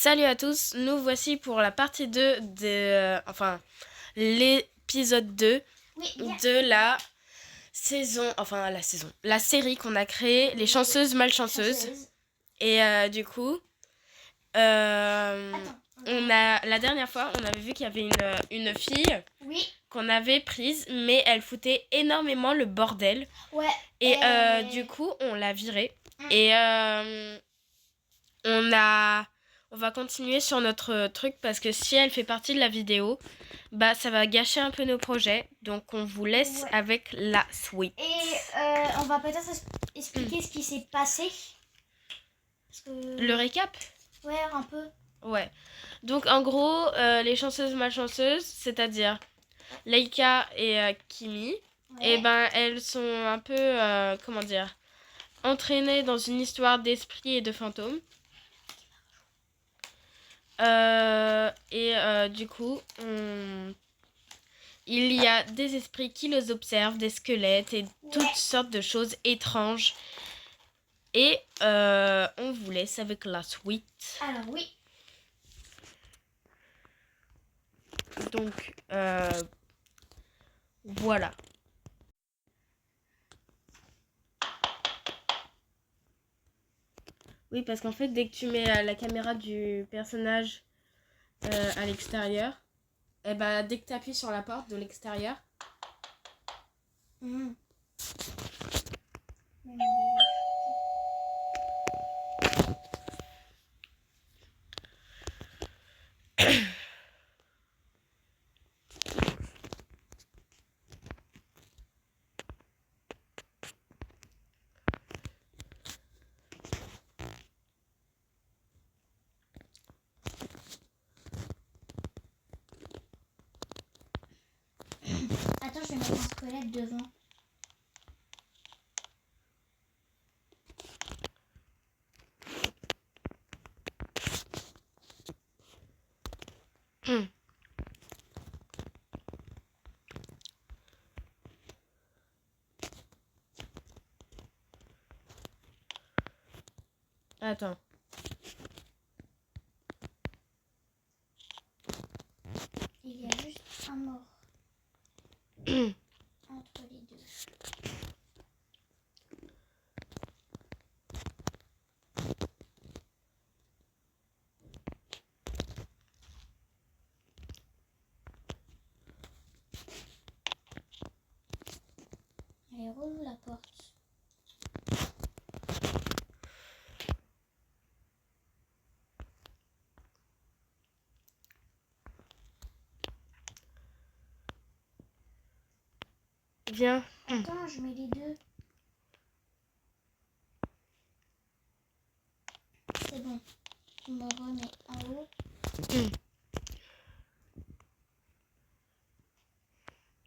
Salut à tous, nous voici pour la partie 2 de... l'épisode 2 de la la série qu'on a créée, Les Chanceuses Malchanceuses. Et du coup, la dernière fois, on avait vu qu'il y avait une fille qu'on avait prise, mais elle foutait énormément le bordel. Ouais. Et du coup, on l'a virée. Et on va continuer sur notre truc parce que si elle fait partie de la vidéo, bah ça va gâcher un peu nos projets. Donc on vous laisse avec la suite. Et on va peut-être expliquer ce qui s'est passé. Parce que... Le récap ? Ouais, un peu. Ouais. Donc en gros, les chanceuses malchanceuses, c'est-à-dire Leika et Kimi, et ben elles sont un peu, entraînées dans une histoire d'esprit et de fantômes. Du coup, il y a des esprits qui les observent, des squelettes et toutes sortes de choses étranges. Et on vous laisse avec la suite. Alors oui. Donc, voilà. Oui, parce qu'en fait, dès que tu mets la caméra du personnage à l'extérieur, et bah, dès que tu appuies sur la porte de l'extérieur, Attends, je vais mettre un squelette devant. attends. Il y a juste un mort entre les deux. Allez, rouvre la porte. Viens. Attends, je mets les deux. C'est bon. Je me remets en haut.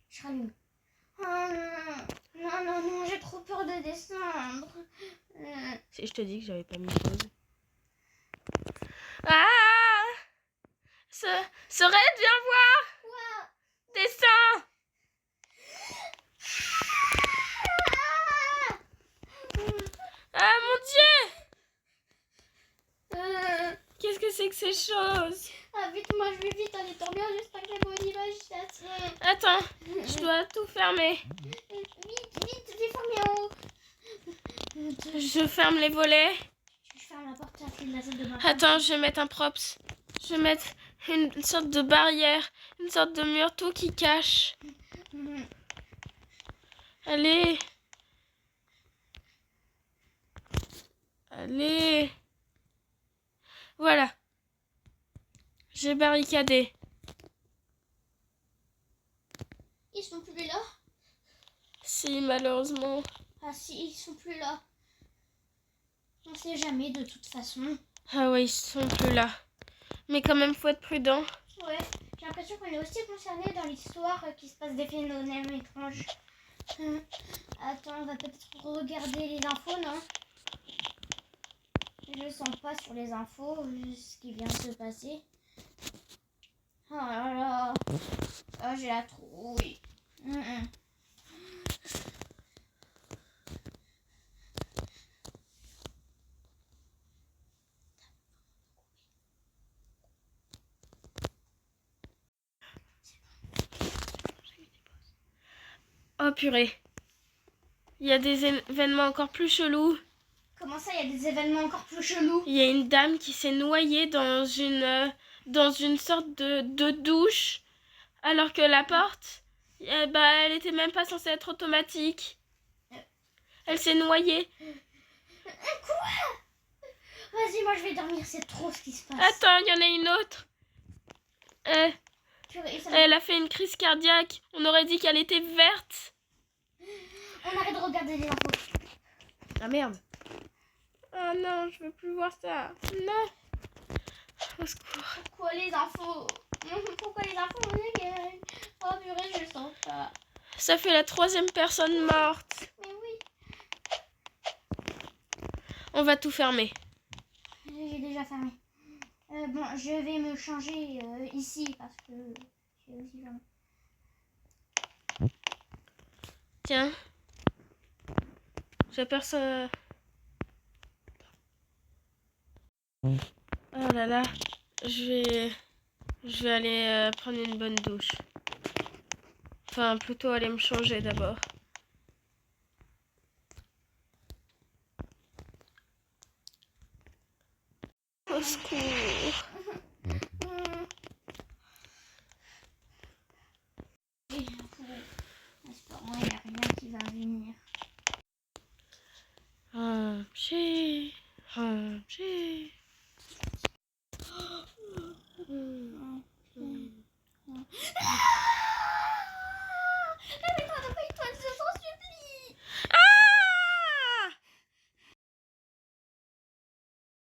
Je rallume. Oh non, non, j'ai trop peur de descendre. Si je te dis que j'avais pas mis pause. Ah! Sorette, viens voir! Quoi? Descends! Ah mon Dieu! Qu'est-ce que c'est que ces choses? Ah vite, moi je vais vite aller dormir, j'espère que la bonne imagination. Attends, je dois tout fermer. Vite, j'ai fermé en haut. Je ferme les volets. Je ferme la porte à la de la salle de bain. Attends, je vais mettre un props. Je vais mettre une sorte de barrière, une sorte de mur, tout qui cache. Allez. Allez. Voilà. J'ai barricadé. Ils sont plus là? Si, malheureusement. Ah si, ils sont plus là. On sait jamais de toute façon. Ah ouais, ils sont plus là. Mais quand même, faut être prudent. Ouais, j'ai l'impression qu'on est aussi concerné dans l'histoire qu'il se passe des phénomènes étranges. Attends, on va peut-être regarder les infos, non? Je sens pas sur les infos ce qui vient de se passer. Oh là là. Oh, j'ai la trouille. Oh purée. Il y a des événements encore plus chelous. Comment ça, il y a des événements encore plus chelous? Il y a une dame qui s'est noyée dans une sorte de douche, alors que la porte, elle était même pas censée être automatique. Elle s'est noyée. Quoi? Vas-y, moi je vais dormir, c'est trop ce qui se passe. Attends, il y en a une autre. Purée, Elle a fait une crise cardiaque. On aurait dit qu'elle était verte. On arrête de regarder les infos. Ah merde. Oh non, je veux plus voir ça. Non. Au secours. Pourquoi les infos? Pourquoi les infos? Oh purée, je le sens pas. Ça fait la 3e personne morte. Mais oui. On va tout fermer. J'ai déjà fermé. Bon, je vais me changer ici parce que j'ai aussi fermé. Tiens. J'aperçois... Oh là là. Je vais aller prendre une bonne douche. Enfin, plutôt aller me changer d'abord. Au secours. Espérons, il n'y a rien qui va venir. Ranger.